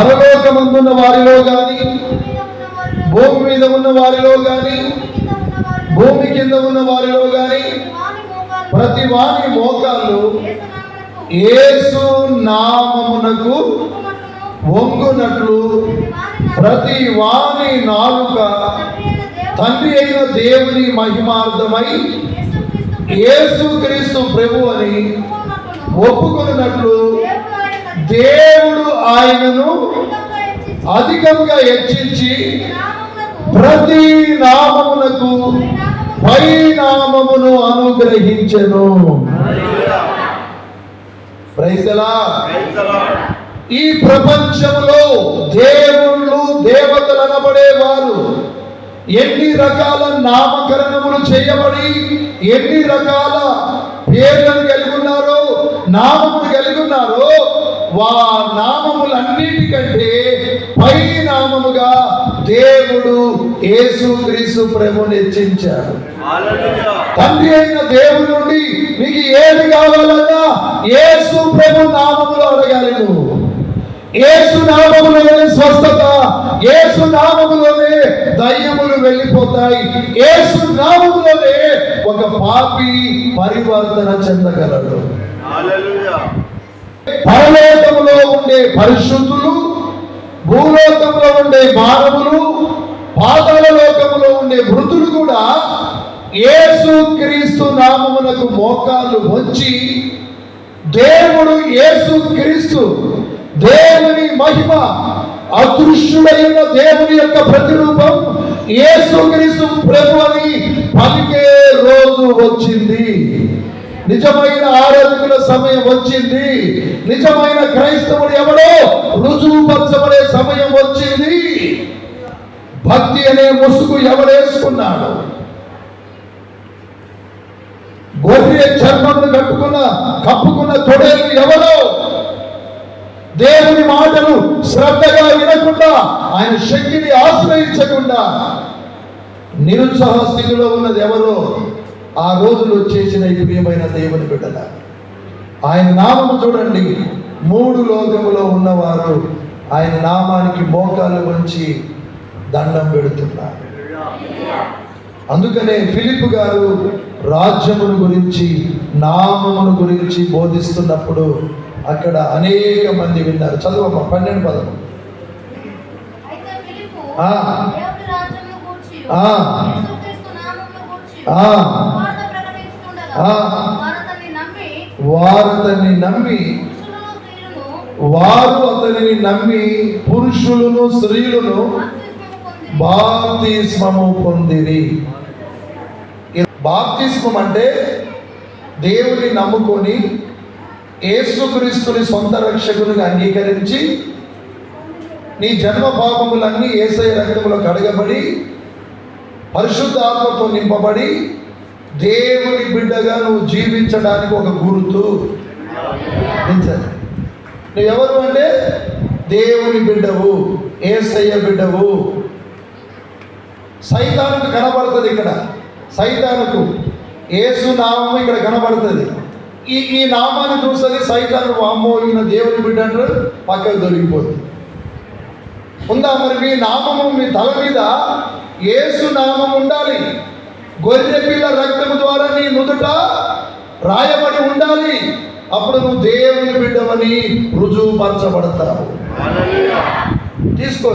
పరలోకమందున్న వారిలో గాని, భూమి మీద ఉన్న వారిలో గాని, భూమి కింద ఉన్న వారిలో గాని ప్రతి వాని మోకాళ్ళు యేసు నామమునకు వంగునట్లు ప్రతి వాని నాలుక తండ్రి అయిన దేవుని మహిమార్థమై యేసుక్రీస్తు ప్రభు అని ఒప్పుకొనున్నట్లు దేవుడు ఆయనను అధికంగా హెచ్చించి ప్రతి నామమునకు పై నామమును అనుగ్రహించెను. Praise the lord. ఈ ప్రపంచంలో దేవుళ్ళు దేవతలు అనబడేవారు ఎన్ని రకాల నామకరణములు చేయబడి ఎన్ని రకాల పేర్లను కలిగి ఉన్నారో, నామములు కలిగి ఉన్నారో, నామములన్నిటికంటే పై నామముగా దేవుడు యేసుక్రీస్తు ప్రభువుని హెచ్చించాడు. తండ్రి అయిన దేవుడి నుండి నీకు ఏది కావాలన్నా యేసు ప్రభు నామములో అడగాలి. నువ్వు యేసు నామములోనే స్వస్థత, యేసు నామములోనే దయ్యములు వెళ్ళిపోతాయి, యేసు నామములోనే ఒక పాపి పరివర్తన చెందగలడు. పరలోకములో ఉండే పరిశుద్ధులు, భూలోకంలో ఉండే మానవులు, పాతాళ లోకములో ఉండే మృతులు కూడా యేసుక్రీస్తు నామమునకు మోకాళ్ళు వంచి దేవుడు యేసుక్రీస్తు దేవుని మహిమ, అదృశ్యుడైన దేవుని యొక్క ప్రతిరూపం యేసుక్రీస్తు ప్రభు అని పలికే రోజు వచ్చింది. నిజమైన ఆరాధకుల సమయం వచ్చింది. నిజమైన క్రైస్తవుడు ఎవడో రుజువుపరచబడే సమయం వచ్చింది. భక్తి అనే ముసుగు ఎవడేసుకున్నాడు? గొర్రె చర్మమును కప్పుకున్న తొడేలు ఎవరో దేవుని మాటలు శ్రద్ధగా వినకుండా, ఆయన శక్తిని ఆశ్రయించకుండా నిరుత్సాహ స్థితిలో ఉన్నది ఎవరో ఆ రోజులు చేసిన ఈ ప్రియమైన దేవుని బిడ్డల ఆయన నామము చూడండి. 3 లోకములో ఉన్నవారు ఆయన నామానికి మోకాలు వంచి దండం పెడుతున్నారు. అందుకనే ఫిలిప్ గారు రాజ్యమును గురించి, నామమును గురించి బోధిస్తున్నప్పుడు అక్కడ అనేక మంది విన్నారు. చదువమ్మ 12 పదము. వారు అతనిని నమ్మి పురుషులను స్త్రీలను బాప్తిస్మము పొందిరి. బాప్తిస్మం అంటే దేవుని నమ్ముకొని యేసుక్రీస్తుని సొంత రక్షకునిగా అంగీకరించి నీ జన్మ పాపములన్నీ యేసయ్య రక్తములో కడగబడి పరిశుద్ధాత్మతో నింపబడి దేవుని బిడ్డగా నువ్వు జీవించడానికి ఒక గుర్తు. నువ్వు ఎవరు అంటే దేవుని బిడ్డవు, యేసయ్య బిడ్డవు. సైతానుకు కనబడుతుంది ఇక్కడ. సైతానుకు యేసు నామం ఇక్కడ కనబడుతుంది. ఈ నామాన్ని చూస్తుంది సైతాను, అమ్మో ఈయన దేవుని బిడ్డ అంటారు, పక్కకు దొరికిపోతుంది. ఉందా మరి మీ నామము మీ తల మీద యేసు నామం ఉండాలి. గొర్రె పిల్ల రక్తము ద్వారా నీ నుదుట రాయబడి ఉండాలి. అప్పుడు నువ్వు దేవుని బిడ్డవని రుజువుపరచబడతావు. తీసుకో.